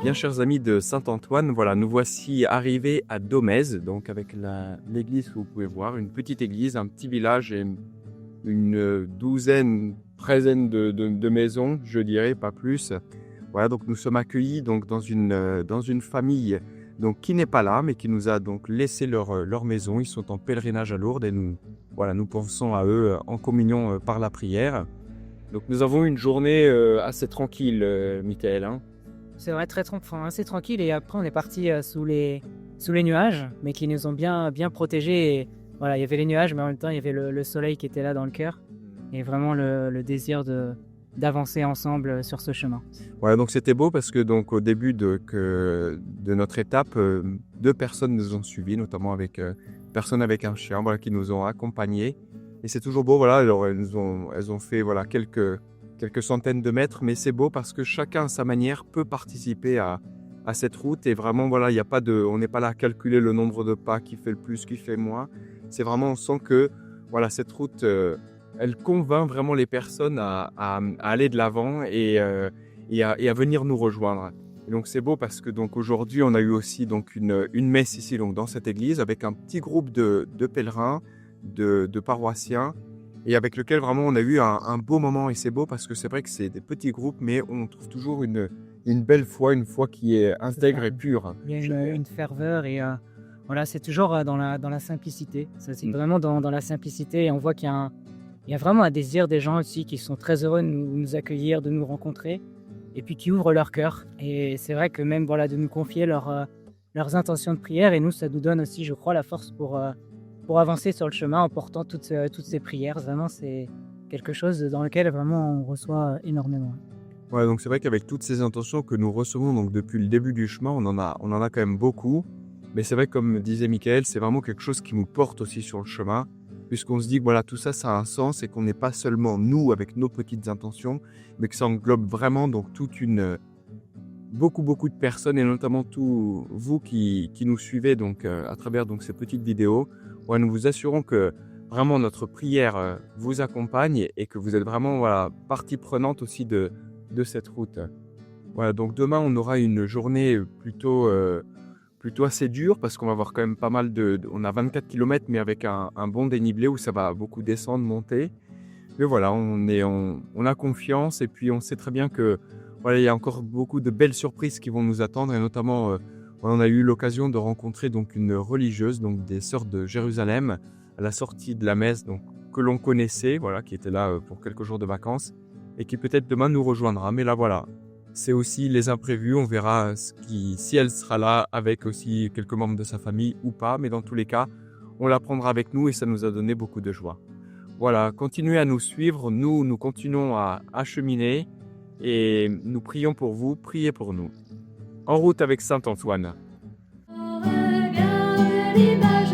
Bien, chers amis de Saint-Antoine, voilà, nous voici arrivés à Domèze, donc avec l'église que vous pouvez voir, une petite église, un petit village et une douzaine, treizaine de maisons, je dirais, pas plus. Voilà, donc nous sommes accueillis donc dans une famille donc qui n'est pas là, mais qui nous a donc laissé leur maison. Ils sont en pèlerinage à Lourdes et nous pensons à eux en communion par la prière. Donc nous avons eu une journée assez tranquille, Michael, hein. C'est vrai, enfin, assez tranquille. Et après, on est parti sous les nuages, mais qui nous ont bien protégés. Et voilà, il y avait les nuages, mais en même temps, il y avait le soleil qui était là dans le cœur. Et vraiment le désir d'avancer ensemble sur ce chemin. Ouais, donc c'était beau parce que donc au début de notre étape, deux personnes nous ont suivis, notamment avec personne avec un chien, voilà, qui nous ont accompagnés. Et c'est toujours beau, voilà. Alors elles ont fait voilà quelques centaines de mètres, mais c'est beau parce que chacun à sa manière peut participer à cette route. Et vraiment, voilà, il y a pas on n'est pas là à calculer le nombre de pas, qui fait le plus, qui fait moins. C'est vraiment, on sent que voilà, cette route, elle convainc vraiment les personnes à aller de l'avant et à venir nous rejoindre. Et donc c'est beau parce que donc aujourd'hui, on a eu aussi donc une messe ici, donc dans cette église, avec un petit groupe de pèlerins, de paroissiens, et avec lequel vraiment on a eu un beau moment. Et c'est beau parce que c'est vrai que c'est des petits groupes, mais on trouve toujours une belle foi, une foi qui est intègre et pure. Il y a une ferveur et voilà, c'est toujours dans la simplicité. Ça, c'est vraiment dans la simplicité. Et on voit qu'il y a vraiment un désir des gens aussi qui sont très heureux de nous accueillir, de nous rencontrer, et puis qui ouvrent leur cœur. Et c'est vrai que même voilà, de nous confier leurs intentions de prière. Et nous, ça nous donne aussi, je crois, la force pour avancer sur le chemin en portant toutes ces prières. Vraiment, c'est quelque chose dans lequel vraiment on reçoit énormément. Ouais, donc c'est vrai qu'avec toutes ces intentions que nous recevons donc depuis le début du chemin, on en a quand même beaucoup. Mais c'est vrai, comme disait Michael, c'est vraiment quelque chose qui nous porte aussi sur le chemin, puisqu'on se dit que voilà, tout ça, ça a un sens et qu'on n'est pas seulement nous avec nos petites intentions, mais que ça englobe vraiment donc beaucoup de personnes, et notamment tous vous qui nous suivez donc à travers donc ces petites vidéos. Ouais, nous vous assurons que vraiment notre prière vous accompagne et que vous êtes vraiment voilà, partie prenante aussi de cette route. Voilà, donc demain on aura une journée plutôt assez dure parce qu'on va avoir quand même pas mal on a 24 km, mais avec un bon dénivelé où ça va beaucoup descendre, monter. Mais voilà, on a confiance, et puis on sait très bien que voilà, il y a encore beaucoup de belles surprises qui vont nous attendre, et notamment on a eu l'occasion de rencontrer donc une religieuse, donc des sœurs de Jérusalem, à la sortie de la messe, donc que l'on connaissait, voilà, qui était là pour quelques jours de vacances et qui peut-être demain nous rejoindra. Mais là voilà, c'est aussi les imprévus, on verra si elle sera là avec aussi quelques membres de sa famille ou pas, mais dans tous les cas, on la prendra avec nous et ça nous a donné beaucoup de joie. Voilà, continuez à nous suivre, nous continuons à cheminer et nous prions pour vous, priez pour nous. En route avec Saint-Antoine. Regarde l'image